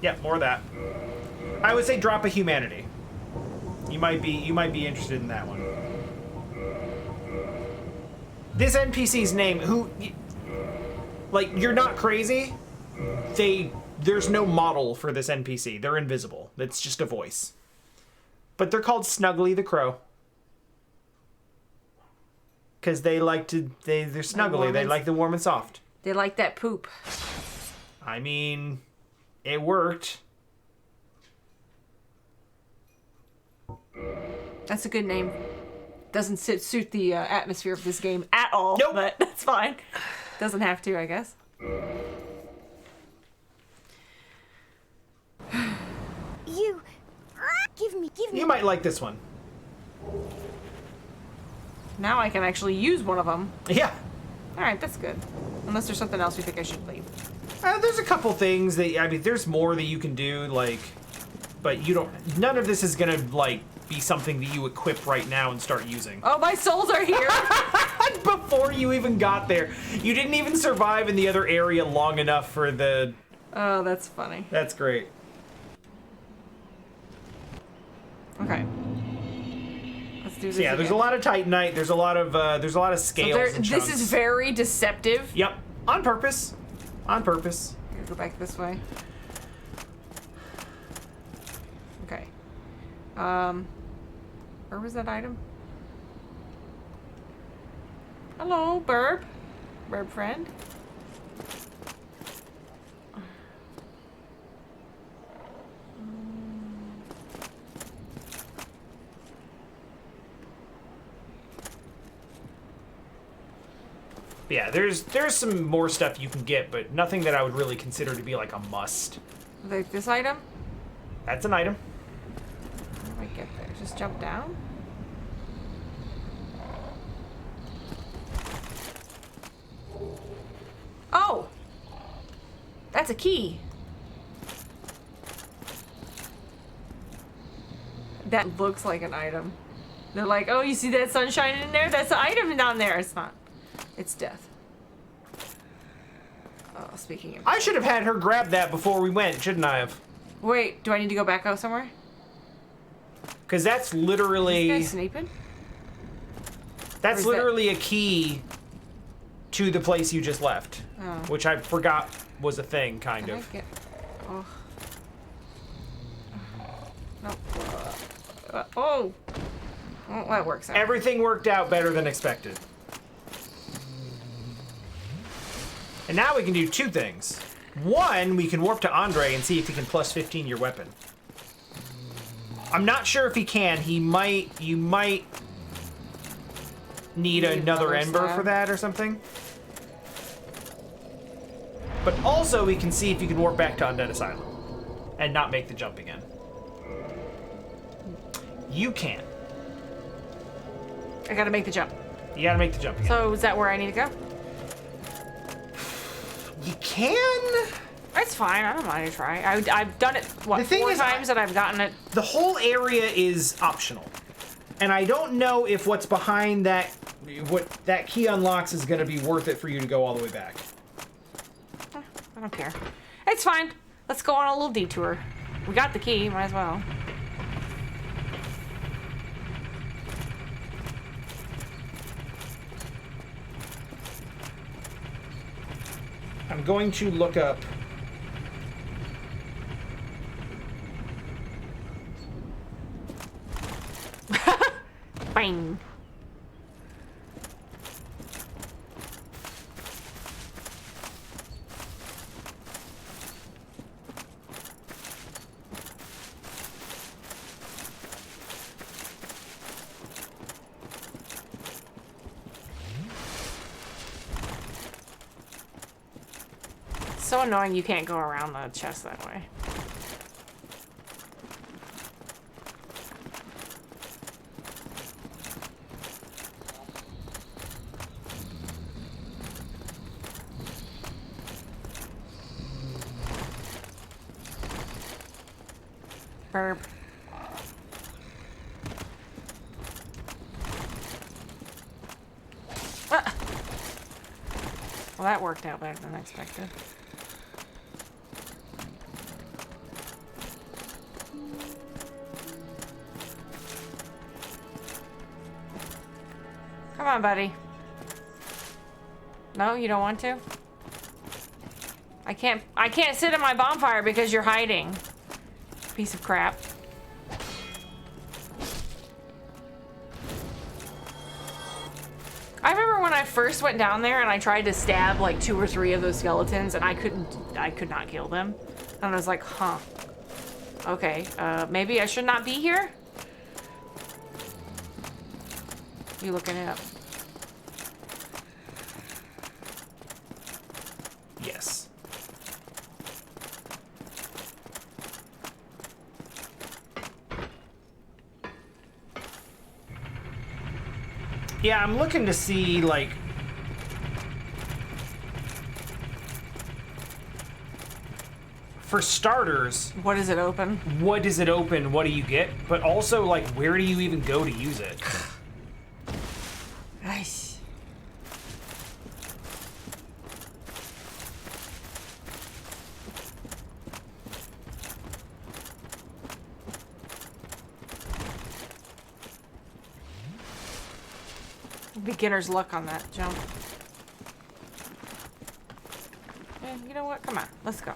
Yep, more of that. I would say drop a humanity. You might be interested in that one. This NPC's name, like, you're not crazy. There's no model for this NPC. They're invisible. It's just a voice. But they're called Snuggly the Crow. Because they like to, they're snuggly. They like the warm and soft. They like that poop. I mean, it worked. That's a good name. Doesn't suit the atmosphere of this game at all. Nope. But that's fine. Doesn't have to, I guess. You, give me. You might like this one. Now I can actually use one of them. Yeah. Alright, that's good. Unless there's something else you think I should leave. There's a couple things that, I mean, there's more that you can do, like, but you don't, none of this is gonna, like, be something that you equip right now and start using. Oh, my souls are here! Before you even got there. You didn't even survive in the other area long enough for the... Oh, that's funny. That's great. Okay. Let's do this. So yeah, there's a lot of Titanite, there's a lot of scales and chunks. This is very deceptive. Yep. On purpose. On purpose. I'm gonna go back this way. Okay. Where was that item? Hello, Burb. Burb friend. Yeah, there's some more stuff you can get, but nothing that I would really consider to be like a must. Like this item? That's an item. How do I get there? Just jump down? Oh! That's a key. That looks like an item. They're like, oh, you see that sunshine in there? That's the item down there. It's not. It's death. Oh, speaking of... I should have had her grab that before we went, shouldn't I have? Wait, do I need to go back out somewhere? Because that's literally... Is this guy sneaking? That's literally a key to the place you just left. Oh. Which I forgot was a thing, kind Can of. I get... Oh. No. Oh! Well, that works out. Everything worked out better than expected. And now we can do two things. One, we can warp to Andre and see if he can plus 15 your weapon. I'm not sure if he can. You might need another ember for that or something. But also we can see if you can warp back to Undead Asylum and not make the jump again. You can. I gotta make the jump. You gotta make the jump again. So is that where I need to go? You can? It's fine. I don't mind to try. I've done it, what, 4 times that I've gotten it? The whole area is optional. And I don't know if what's behind that, what that key unlocks is going to be worth it for you to go all the way back. I don't care. It's fine. Let's go on a little detour. We got the key. Might as well. I'm going to look up... Bang. So annoying you can't go around the chest that way. Burp. Ah. Well, that worked out better than expected. Come on, buddy. No, you don't want to? I can't sit in my bonfire because you're hiding. Piece of crap. I remember when I first went down there and I tried to stab like 2 or 3 of those skeletons and I could not kill them. And I was like, huh. Okay, maybe I should not be here? You looking it up? Yes. Yeah, I'm looking to see, like... For starters... What does it open? What does it open? What do you get? But also, like, where do you even go to use it? Nice. Beginner's luck on that jump. And you know what? Come on, let's go.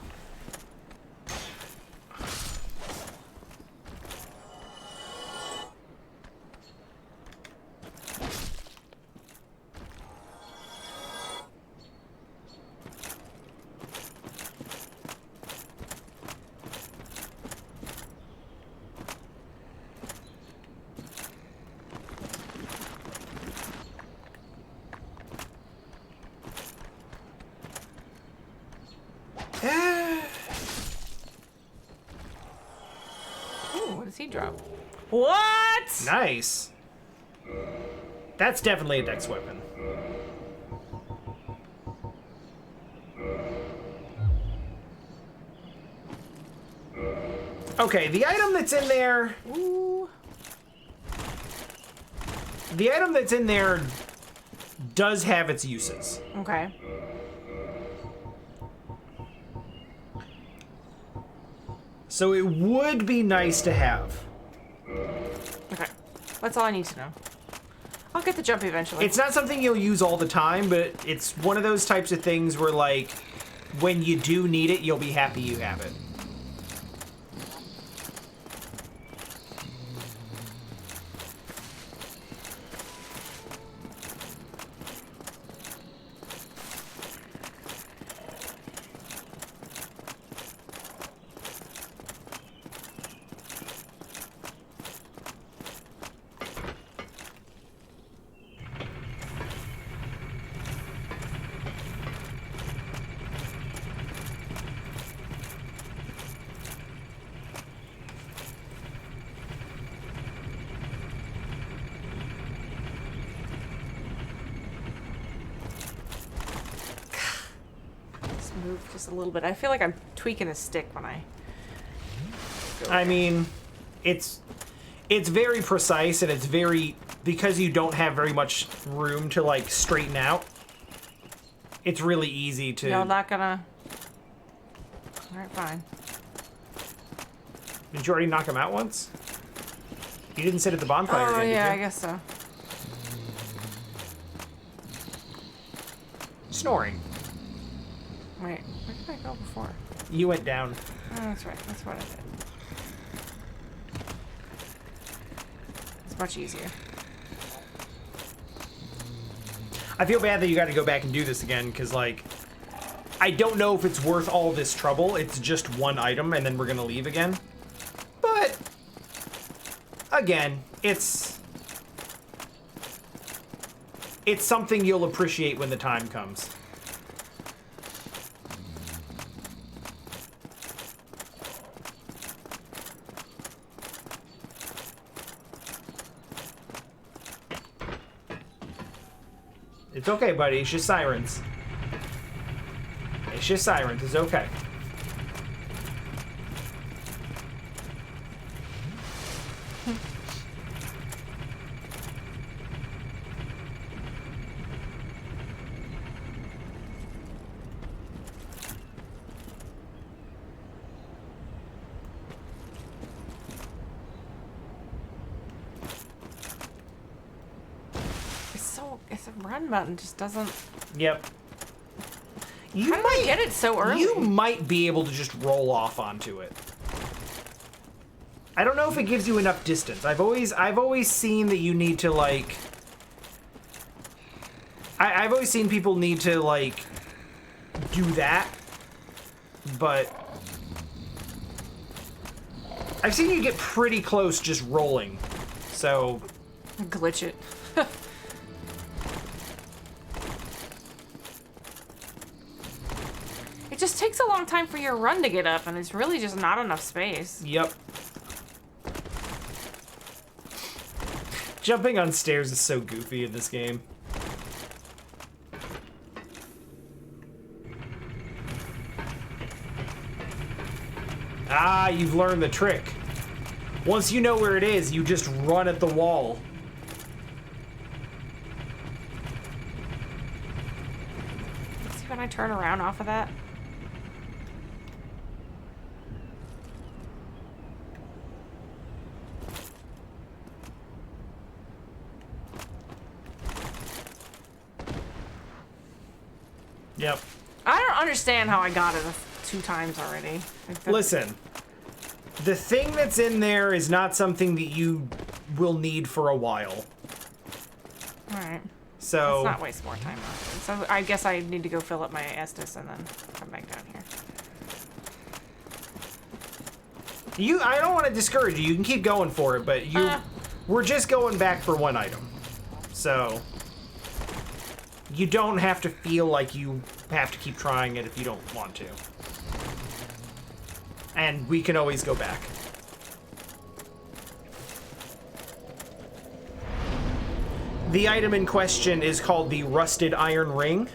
Ooh, what does he drop? What? Nice. That's definitely a dex weapon. Okay, the item that's in there... Ooh. The item that's in there does have its uses. Okay. So it would be nice to have. Okay. That's all I need to know. I'll get the jump eventually. It's not something you'll use all the time, but it's one of those types of things where, like, when you do need it, you'll be happy you have it. Move just a little bit. I feel like I'm tweaking a stick when I go. I mean, it's very precise, and it's very, because you don't have very much room to, like, straighten out, it's really easy to... No, I'm not gonna... Alright, fine. Did you already knock him out once? You didn't sit at the bonfire again, yeah, did I you? guess so. Snoring. Wait, where did I go before? You went down. Oh, that's right. That's what I did. It's much easier. I feel bad that you got to go back and do this again, because, like, I don't know if it's worth all this trouble. It's just one item, and then we're going to leave again. But, again, it's something you'll appreciate when the time comes. It's okay, buddy. It's just sirens. It's just sirens. It's okay. The run button just doesn't... Yep. How did I get it so early? You might be able to just roll off onto it. I don't know if it gives you enough distance. I've always seen that you need to like... I've always seen people need to like do that, but I've seen you get pretty close just rolling. So glitch it. It just takes a long time for your run to get up, and it's really just not enough space. Yep. Jumping on stairs is so goofy in this game. Ah, you've learned the trick. Once you know where it is, you just run at the wall. See when I turn around off of that? Yep. I don't understand how I got it 2 times already. Listen, the thing that's in there is not something that you will need for a while. Alright. So... Let's not waste more time on it. So I guess I need to go fill up my Estus and then come back down here. I don't want to discourage you. You can keep going for it, but we're just going back for one item. So... You don't have to feel like you have to keep trying it if you don't want to. And we can always go back. The item in question is called the Rusted Iron Ring,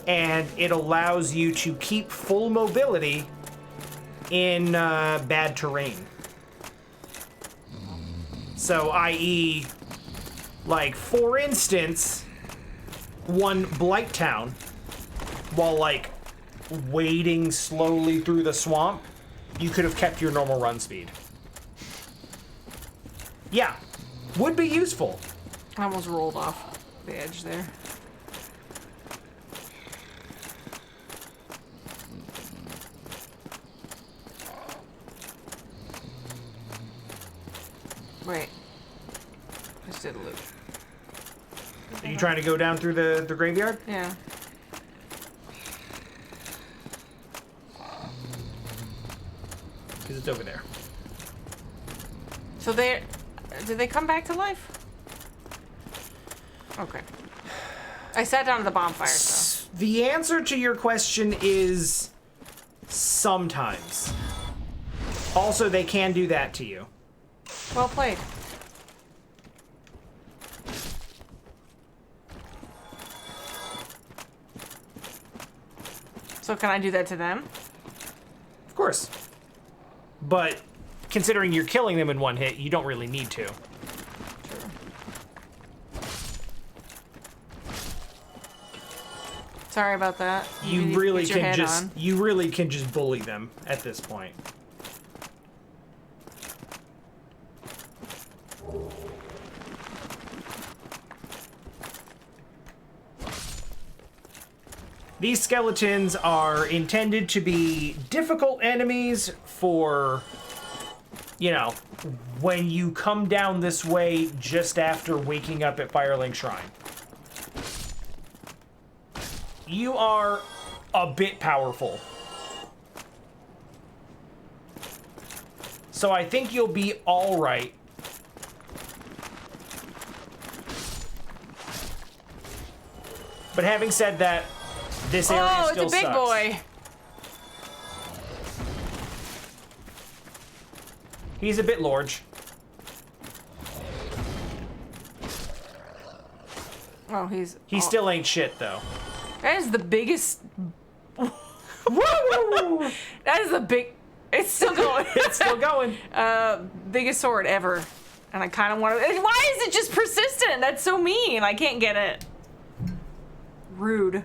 and it allows you to keep full mobility in bad terrain. So, i.e., like, for instance... one Blight Town, while like wading slowly through the swamp, you could have kept your normal run speed. Yeah, would be useful. I almost rolled off the edge there. Wait. I just did a loop. Are you trying to go down through the graveyard? Yeah. Because it's over there. So did they come back to life? Okay. I sat down at the bonfire, so. The answer to your question is sometimes. Also, they can do that to you. Well played. So can I do that to them? Of course. But considering you're killing them in one hit, you don't really need to. True. Sorry about that. You really can just bully them at this point. These skeletons are intended to be difficult enemies for, you know, when you come down this way just after waking up at Firelink Shrine. You are a bit powerful. So I think you'll be all right. But having said that, this area still sucks. Oh, it's a big boy. He's a bit large. Oh, he's... He still ain't shit, though. That is the biggest... Woo! That is the big... It's still going. It's still going. Biggest sword ever. And I kind of want to... Why is it just persistent? That's so mean. I can't get it. Rude.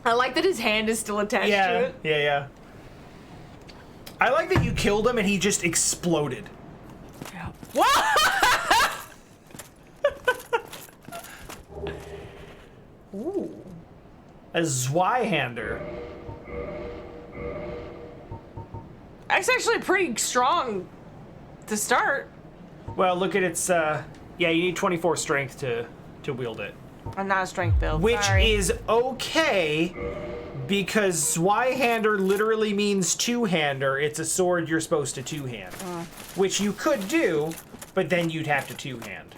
I like that his hand is still attached to it. Yeah. I like that you killed him and he just exploded. Yeah. What? Ooh. A Zweihander. That's actually pretty strong to start. Well, look at its, yeah, you need 24 strength to wield it. I'm not a strength build. Which Sorry. is okay, because Zweihander literally means two-hander. It's a sword you're supposed to two-hand. Which you could do, but then you'd have to two-hand.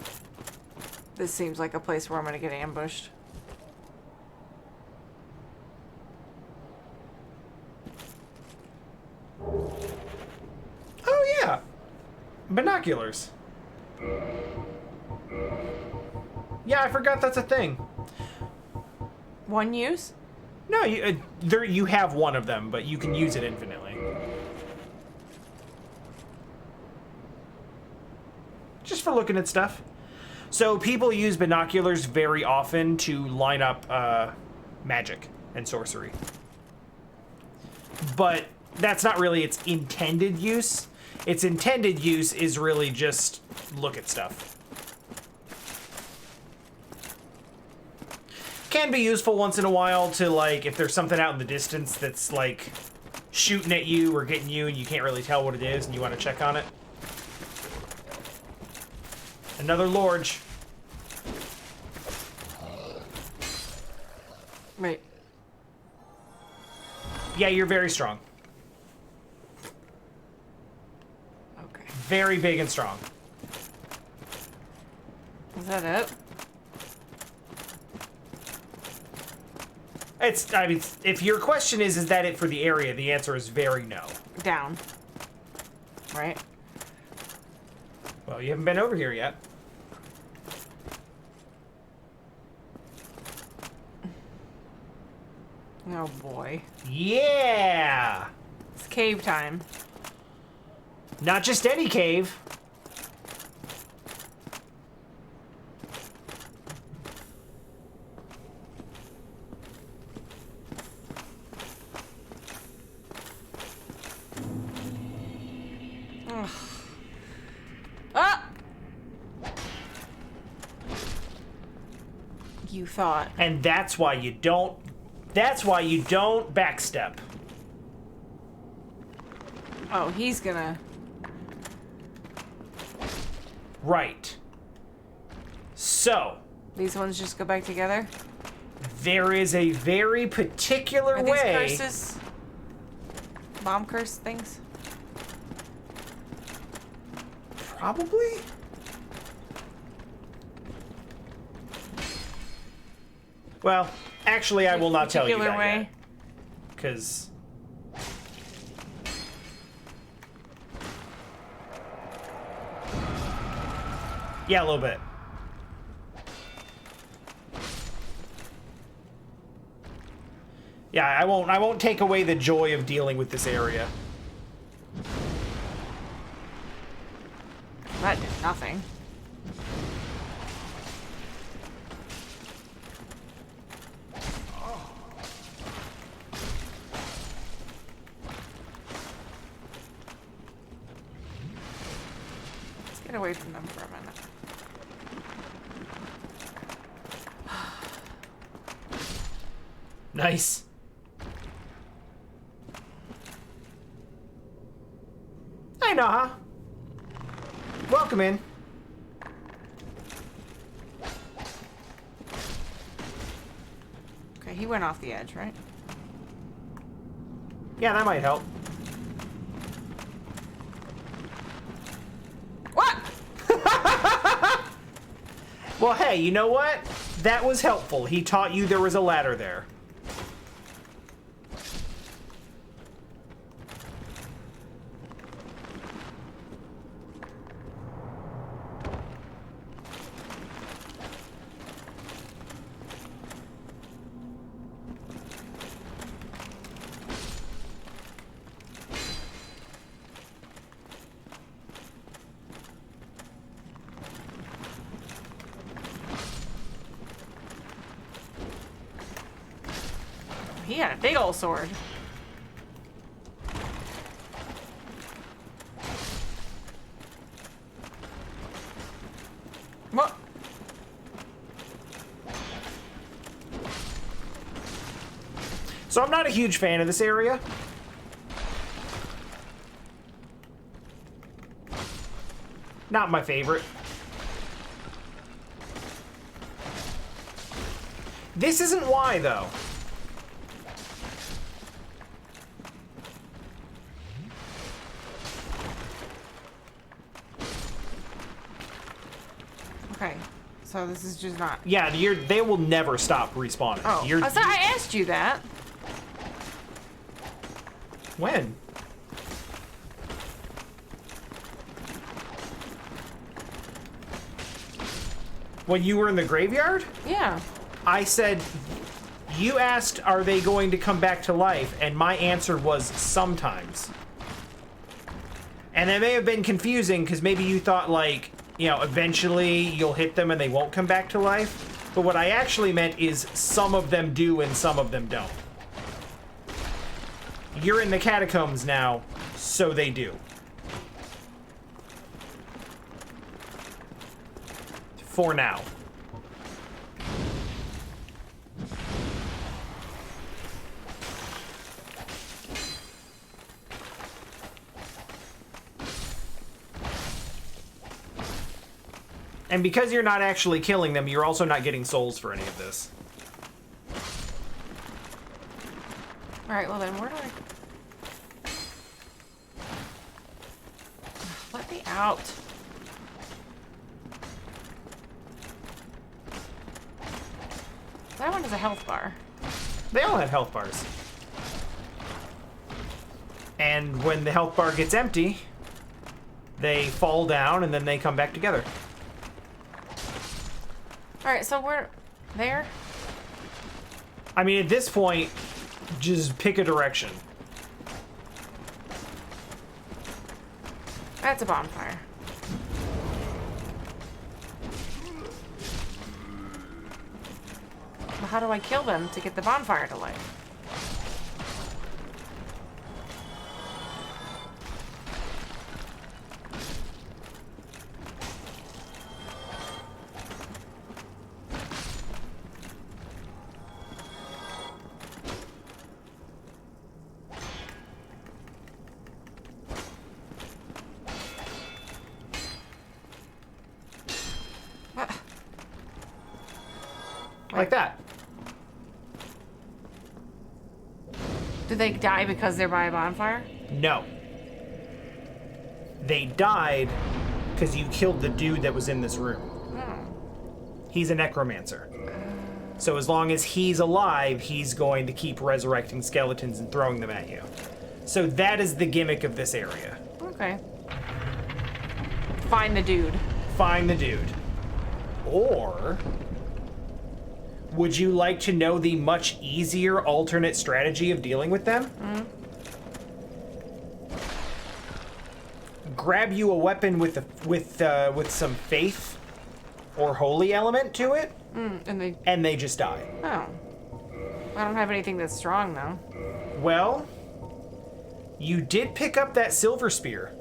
This seems like a place where I'm gonna get ambushed. Oh, yeah. Binoculars. Yeah, I forgot that's a thing. One use? No, you have one of them, but you can use it infinitely. Just for looking at stuff. So people use binoculars very often to line up magic and sorcery. But that's not really its intended use. Its intended use is really just look at stuff. Can be useful once in a while to, like, if there's something out in the distance that's, like, shooting at you or getting you and you can't really tell what it is and you want to check on it. Another Lorge. Wait. Yeah, you're very strong. Okay. Very big and strong. Is that it? I mean, if your question is that it for the area, the answer is very no. Down. Right? Well, you haven't been over here yet. Oh boy. Yeah! It's cave time. Not just any cave. Ah! You thought. And that's why you don't backstep. Oh, he's gonna. Right. So, These ones just go back together? there is a very particular Are these way. curses? Bomb curse things? Probably? Well, actually, I will not tell you Particular that way? yet. Because... yeah, a little bit. Yeah, I won't take away the joy of dealing with this area. That did nothing. Let's get away from them for a minute. Nice. Hey, Naha. Welcome in. Okay, he went off the edge, right? Yeah, that might help. What? Well, hey, you know what? That was helpful. He taught you there was a ladder there. He had a big old sword. What? So I'm not a huge fan of this area. Not my favorite. This isn't why, though. Okay, so this is just not... Yeah, they will never stop respawning. Oh, I asked you that. When? When you were in the graveyard? Yeah. I said, you asked, are they going to come back to life? And my answer was sometimes. And that may have been confusing because maybe you thought like, you know, eventually you'll hit them and they won't come back to life. But what I actually meant is some of them do and some of them don't. You're in the catacombs now, so they do. For now. And because you're not actually killing them, you're also not getting souls for any of this. Alright, well then, where do I... Let me out. That one has a health bar. They all have health bars. And when the health bar gets empty, they fall down and then they come back together. Alright, so we're there? I mean, at this point, just pick a direction. That's a bonfire. Well, how do I kill them to get the bonfire to life? Like that. Do they die because they're by a bonfire? No. They died because you killed the dude that was in this room. He's a necromancer. So as long as he's alive, he's going to keep resurrecting skeletons and throwing them at you. So that is the gimmick of this area. Okay. Find the dude. Find the dude. Or... would you like to know the much easier alternate strategy of dealing with them? Grab you a weapon with some faith or holy element to it, and they just die. Oh. I don't have anything that's strong, though. Well, you did pick up that silver spear.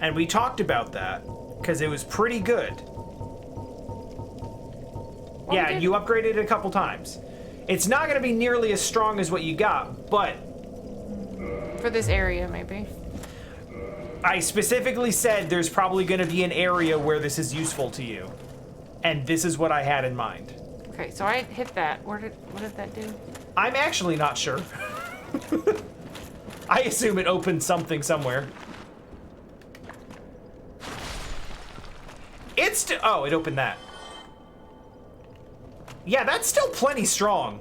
And we talked about that, because it was pretty good. Well, yeah, you upgraded it a couple times. It's not going to be nearly as strong as what you got, but... for this area, maybe. I specifically said there's probably going to be an area where this is useful to you. And this is what I had in mind. Okay, so I hit that. What did that do? I'm actually not sure. I assume it opened something somewhere. Oh, it opened that. Yeah, that's still plenty strong.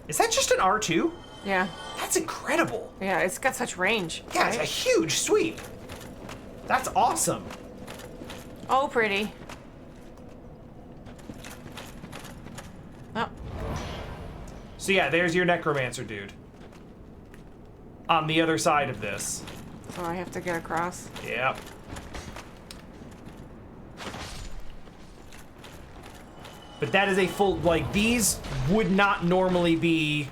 Is that just an R2? Yeah. That's incredible. Yeah, it's got such range. Yeah, right? It's a huge sweep. That's awesome. Oh, pretty. Oh. So yeah, there's your necromancer dude. On the other side of this. So I have to get across? Yep. But that is a full, like, these would not normally be...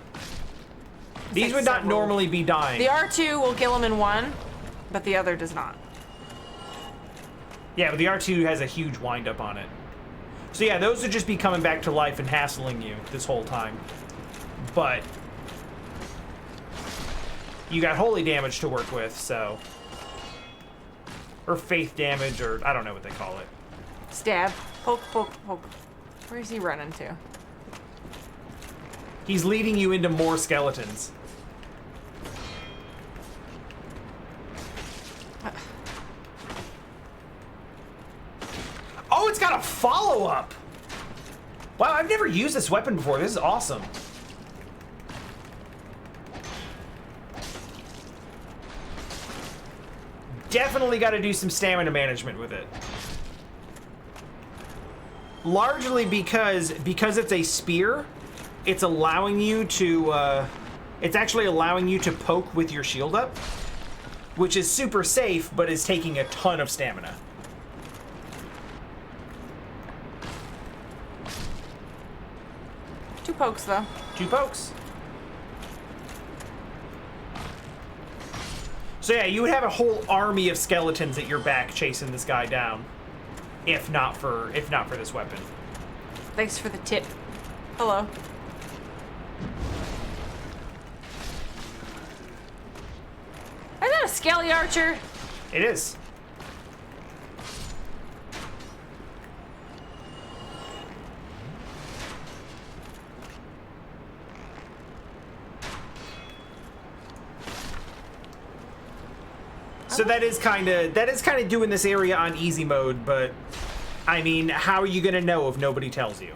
These would not normally be dying. The R2 will kill him in one, but the other does not. Yeah, but the R2 has a huge wind-up on it. So yeah, those would just be coming back to life and hassling you this whole time. But you got holy damage to work with, so... Or faith damage, or I don't know what they call it. Stab. Poke, poke, poke. Where's he running to? He's leading you into more skeletons. Oh, it's got a follow-up! Wow, I've never used this weapon before. This is awesome. Definitely got to do some stamina management with it. Largely because it's a spear, it's allowing you to, it's actually allowing you to poke with your shield up, which is super safe, but is taking a ton of stamina. Two pokes, though. 2 pokes. So yeah, you would have a whole army of skeletons at your back chasing this guy down, if not for this weapon. Thanks for the tip. Hello. Is that a skelly archer? It is. So that is kind of doing this area on easy mode, but I mean, how are you gonna know if nobody tells you?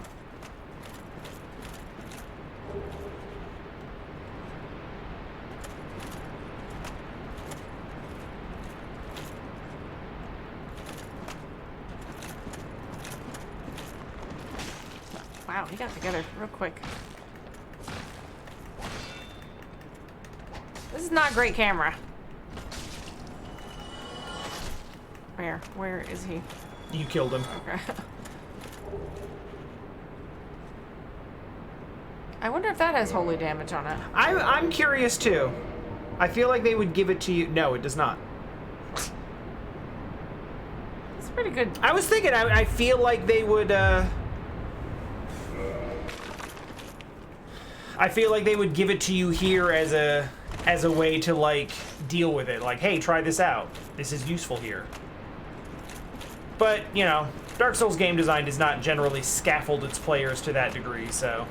Wow, he got together real quick. This is not great camera. Where is he? You killed him. Okay. I wonder if that has holy damage on it. I'm curious too. I feel like they would give it to you. No, it does not. It's pretty good. I was thinking, I feel like they would, I feel like they would give it to you here as a way to, like, deal with it. Like, hey, try this out. This is useful here. But, you know, Dark Souls game design does not generally scaffold its players to that degree, so...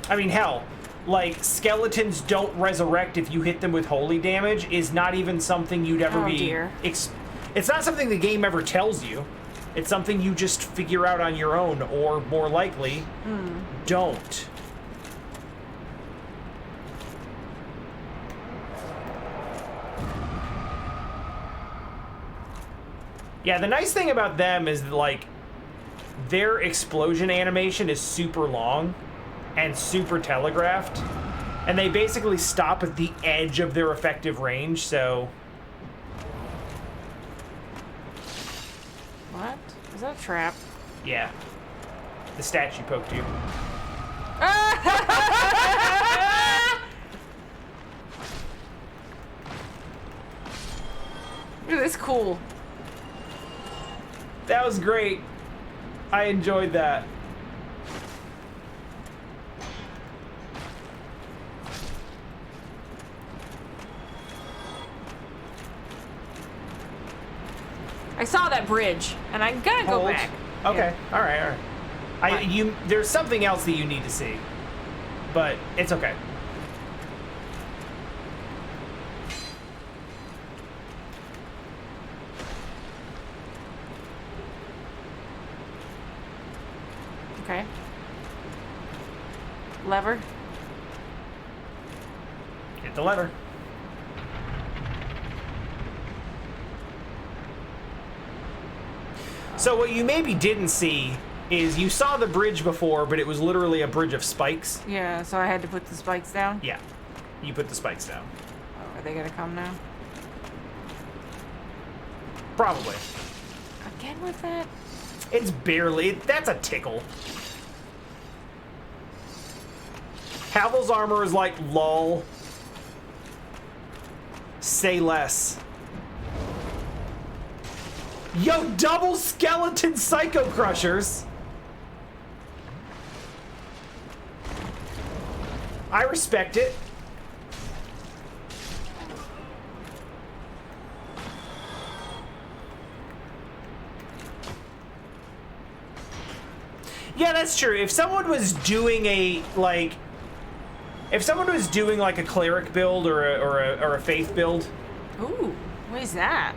I mean, hell, like, skeletons don't resurrect if you hit them with holy damage is not even something you'd ever be... Dear. It's not something the game ever tells you. It's something you just figure out on your own, or, more likely, don't. Yeah, the nice thing about them is that, like, their explosion animation is super long and super telegraphed, and they basically stop at the edge of their effective range, so... What? Is that a trap? Yeah. The statue poked you. Look at this cool. That was great. I enjoyed that. I saw that bridge, and I gotta go Hold. back. Okay. Yeah. All right. All right. There's something else that you need to see, but it's okay. Okay. Lever. Hit the lever. So what you maybe didn't see is you saw the bridge before, but it was literally a bridge of spikes. Yeah, so I had to put the spikes down. Yeah. You put the spikes down. Oh, are they gonna come now? Probably. Again with that? It's barely... That's a tickle. Havel's armor is like, lol. Say less. Yo, double skeleton psycho crushers. I respect it. Yeah, that's true. If someone was doing a like a cleric build or a faith build. Ooh, what is that?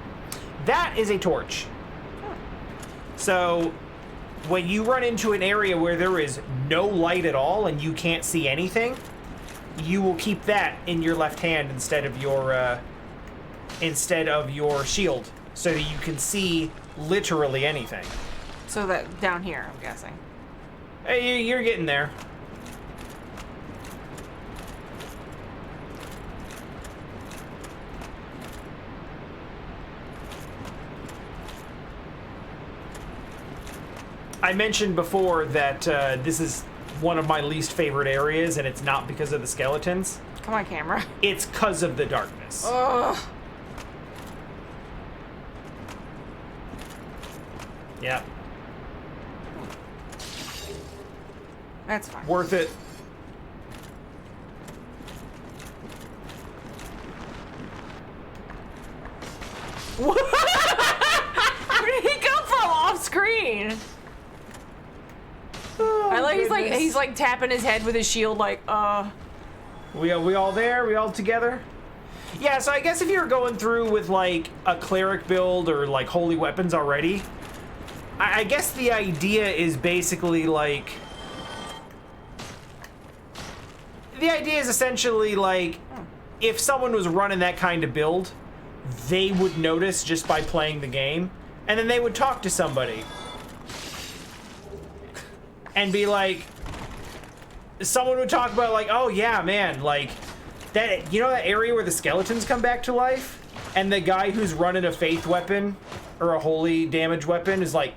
That is a torch. So when you run into an area where there is no light at all and you can't see anything, you will keep that in your left hand instead of your shield, so that you can see literally anything. So that down here, I'm guessing. Hey, you're getting there. I mentioned before that this is one of my least favorite areas, and it's not because of the skeletons. Come on, camera. It's because of the darkness. Ugh. Yeah. That's fine. Worth it. Where did he come from off screen? Oh, I like goodness. he's like tapping his head with his shield like We all there? We all together? Yeah, so I guess if you're going through with like a cleric build or like holy weapons already, I guess the idea is basically like, the idea is essentially like, if someone was running that kind of build, they would notice just by playing the game, and then they would talk to somebody and be like, someone would talk about like, oh yeah, man, like that, you know that area where the skeletons come back to life? And the guy who's running a faith weapon or a holy damage weapon is like,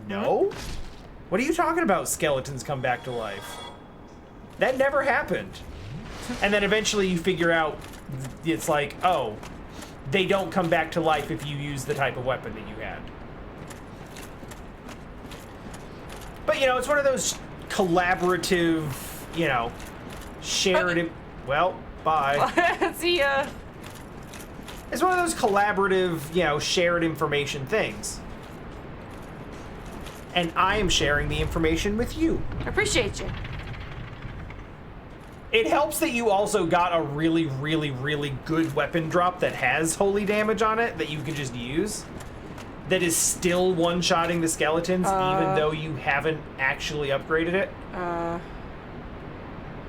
no? What are you talking about, skeletons come back to life? That never happened. And then eventually you figure out it's like, oh, they don't come back to life if you use the type of weapon that you had. But, you know, it's one of those collaborative, you know, shared... Well, bye. See ya. It's one of those collaborative, you know, shared information things. And I am sharing the information with you. I appreciate you. It helps that you also got a really, really, really good weapon drop that has holy damage on it that you can just use. That is still one-shotting the skeletons, even though you haven't actually upgraded it.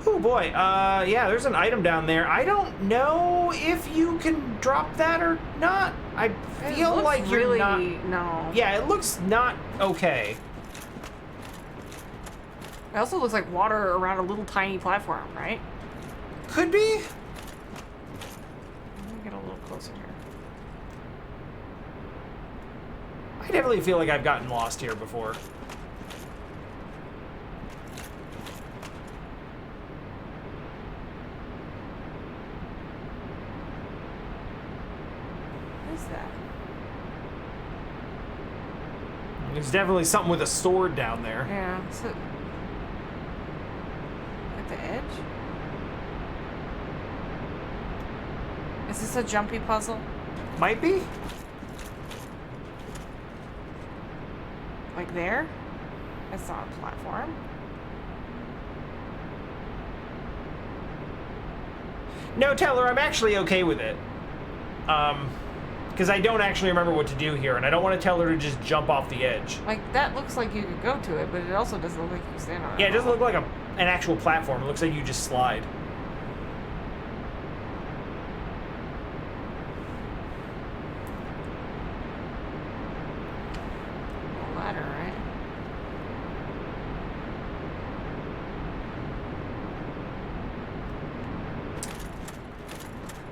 Oh boy, yeah, there's an item down there. I don't know if you can drop that or not. I feel like you're really, not... No. Yeah, it looks not okay. It also looks like water around a little tiny platform, right? Could be. Let me get a little closer here. I definitely feel like I've gotten lost here before. What is that? There's definitely something with a sword down there. Yeah. So, at the edge? Is this a jumpy puzzle? Might be. Like there? That's not a platform. No, Taylor, I'm actually okay with it. Because I don't actually remember what to do here, and I don't want to tell her to just jump off the edge. Like, that looks like you could go to it, but it also doesn't look like you can stand on it. Yeah, it doesn't look like an actual platform. It looks like you just slide. A ladder, right?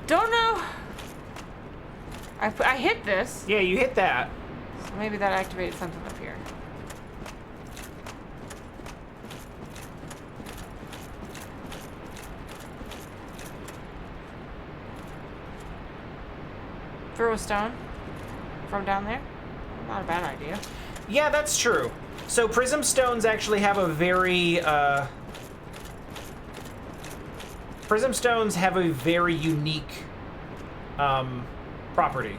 Don't know. I hit this. Yeah, you hit that. So maybe that activated something up here. Throw a stone from down there. Not a bad idea. Yeah, that's true. So prism stones actually have a very prism stones have a very unique property.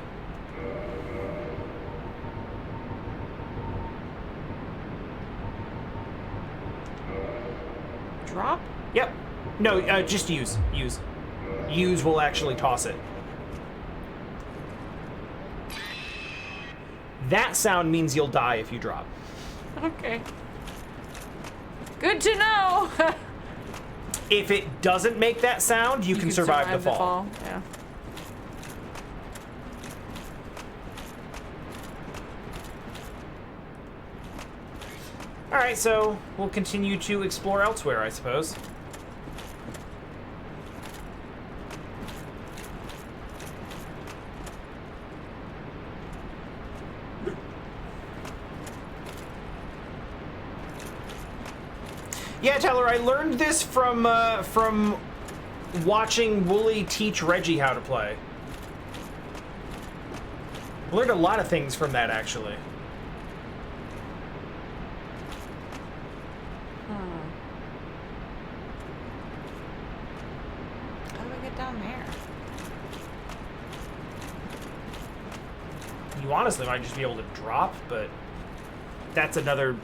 Drop? Yep. No, just use. Use. Use will actually toss it. That sound means you'll die if you drop. Okay. Good to know. If it doesn't make that sound, you can survive the fall. Yeah. Alright, so we'll continue to explore elsewhere, I suppose. Yeah, Tyler, I learned this from watching Wooly teach Reggie how to play. I learned a lot of things from that, actually. How do we get down there? You honestly might just be able to drop, but that's another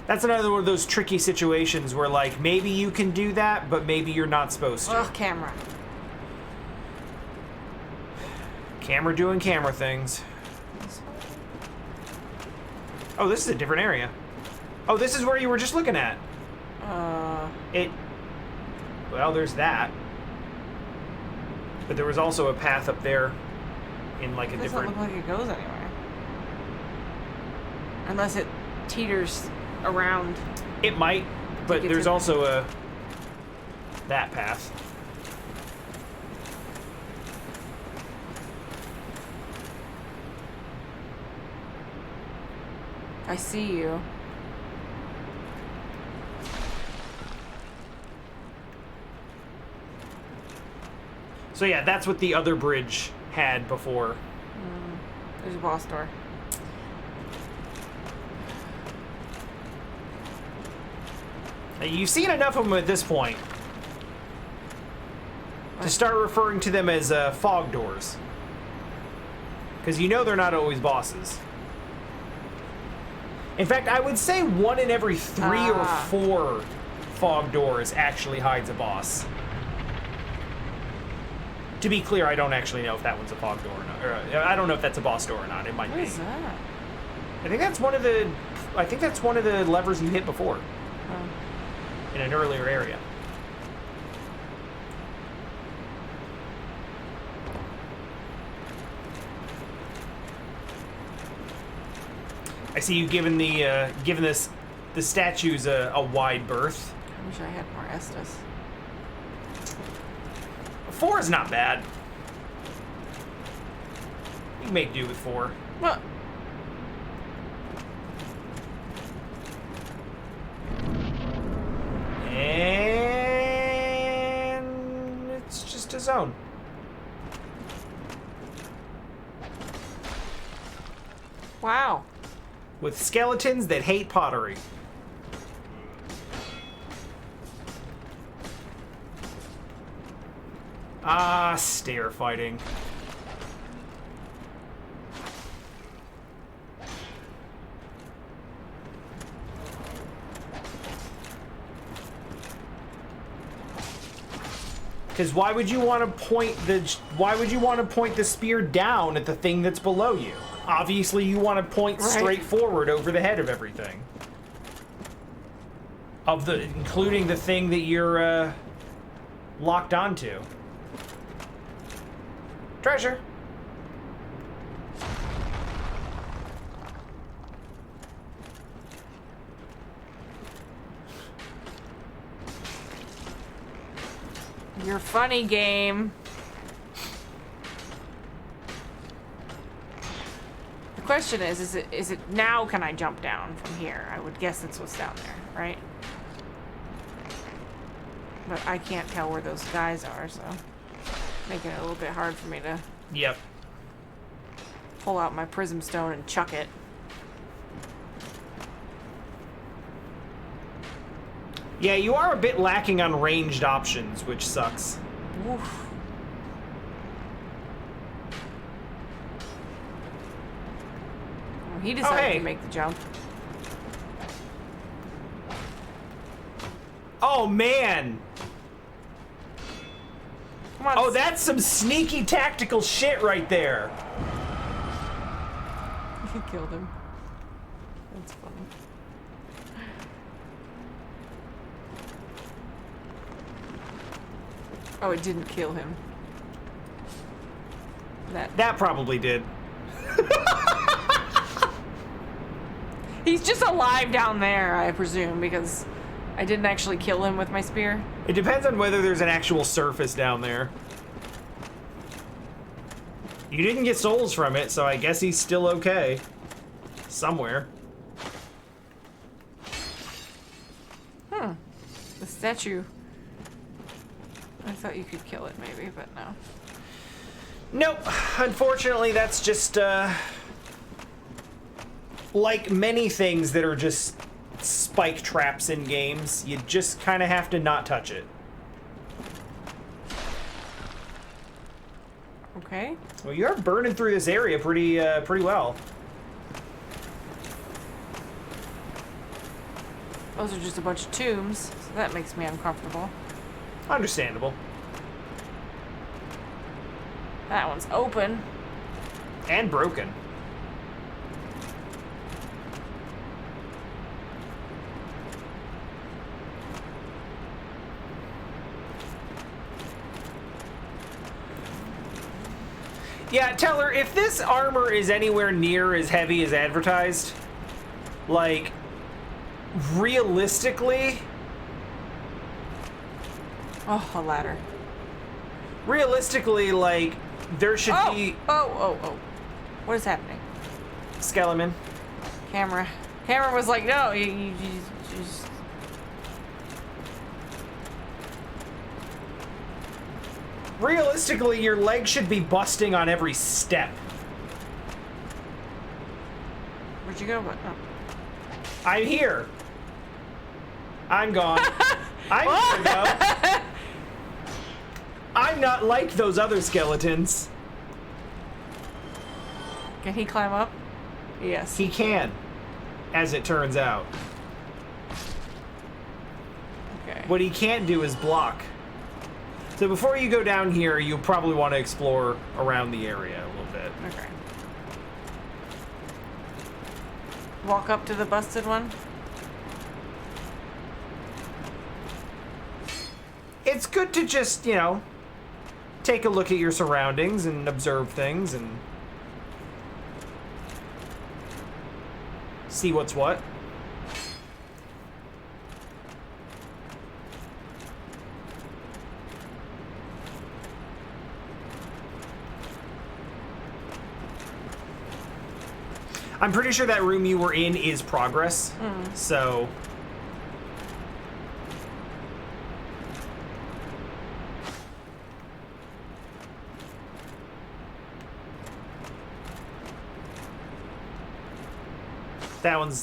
one of those tricky situations where, like, maybe you can do that, but maybe you're not supposed to. Ugh, camera. Camera doing camera things. Oh, this is a different area. Oh, this is where you were just looking at. Well, there's that. But there was also a path up there in, like, a different... Doesn't look like it goes anywhere. Unless it teeters around. It might, but there's also that path. I see you. So yeah, that's what the other bridge had before. There's a boss door. You've seen enough of them at this point to start referring to them as fog doors. Because you know they're not always bosses. In fact, I would say 1 in every 3 or 4 fog doors actually hides a boss. To be clear, I don't actually know if that one's a fog door or not. Or, I don't know if that's a boss door or not. It might be. What is that? I think that's one of the levers you hit before. Oh. In an earlier area. I see you giving the statues a wide berth. I wish I had more Estus. 4 is not bad. You can make do with 4. Well, And it's just a zone. wow. With skeletons that hate pottery. Ah, stair fighting. Because why would you want to point the spear down at the thing that's below you? Obviously, you want to point straight forward over the head of everything. Including the thing that you're locked onto. Treasure. You're funny, game. The question is it now can I jump down from here? I would guess that's what's down there, right? But I can't tell where those guys are, so making it a little bit hard for me to Yep. pull out my prism stone and chuck it. Yeah, you are a bit lacking on ranged options, which sucks. Oof. Oh, he decided to make the jump. Oh, man! Come on. Oh, that's some sneaky tactical shit right there. He killed him. That's funny. Oh, it didn't kill him. That probably did. He's just alive down there, I presume, because I didn't actually kill him with my spear. It depends on whether there's an actual surface down there. You didn't get souls from it, so I guess he's still okay. Somewhere. The statue. I thought you could kill it, maybe, but no. Nope. Unfortunately, that's just, like many things that are just spike traps in games, you just kind of have to not touch it. Okay. Well, you are burning through this area pretty well. Those are just a bunch of tombs, so that makes me uncomfortable. Understandable. That one's open. And broken. Yeah, tell her, if this armor is anywhere near as heavy as advertised, like, realistically... Oh, a ladder. Realistically, like, there should be... Oh. What is happening? Skeleton. Camera. Camera was like, no, you just... Realistically, your leg should be busting on every step. Where'd you go? Oh. I'm here. I'm gone. I'm here, though. I'm not like those other skeletons. Can he climb up? Yes. He can, as it turns out. Okay. What he can't do is block. So before you go down here, you probably want to explore around the area a little bit. Okay. Walk up to the busted one? It's good to just, you know, take a look at your surroundings and observe things and see what's what. I'm pretty sure that room you were in is progress, so...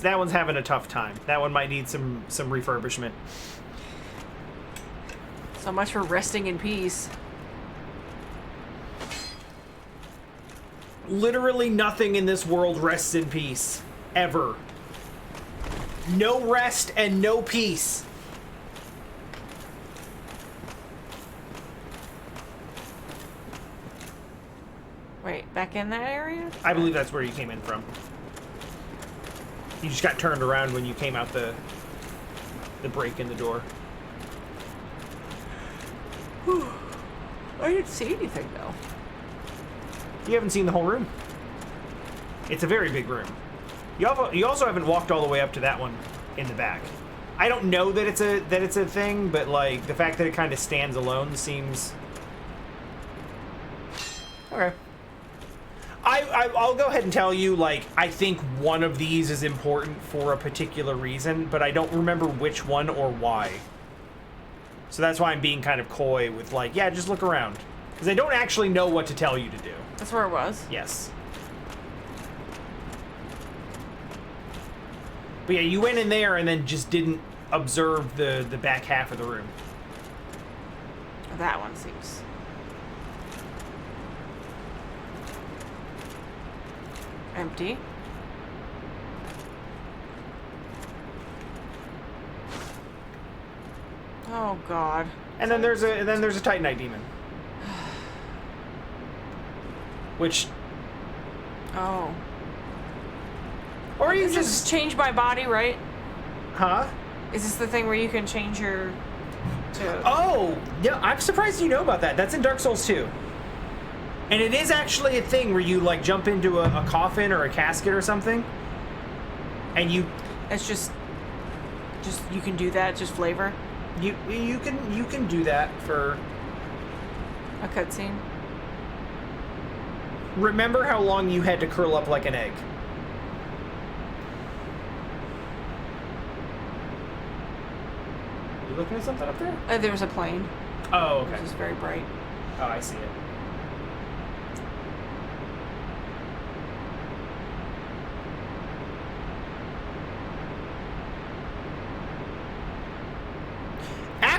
That one's having a tough time. That one might need some refurbishment. So much for resting in peace. Literally nothing in this world rests in peace. Ever. No rest and no peace. Wait, back in that area? I believe that's where you came in from. You just got turned around when you came out the break in the door. I didn't see anything though. You haven't seen the whole room. It's a very big room. You also haven't walked all the way up to that one in the back. I don't know that it's a thing, but like the fact that it kind of stands alone seems okay. I'll go ahead and tell you, like, I think one of these is important for a particular reason, but I don't remember which one or why. So that's why I'm being kind of coy with, like, yeah, just look around. Because I don't actually know what to tell you to do. That's where it was? Yes. But yeah, you went in there and then just didn't observe the back half of the room. That one seems... empty. Oh God. And then there's a Titanite Demon. Which, Oh. or you This is just, change my body, right? huh? Is this the thing where you can change your... Oh, yeah, I'm surprised you know about that. That's in Dark Souls 2. And it is actually a thing where you like jump into a coffin or a casket or something, and you It's just you can do that, just flavor you can do that for. a cutscene. Remember how long you had to curl up like an egg? You looking at something up there? There was a plane. Oh, Which okay. is very bright. Oh, I see it.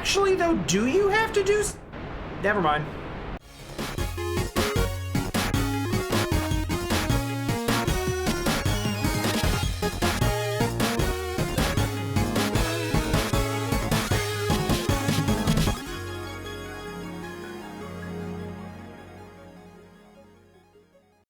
Actually, though, do you have to do... Never mind.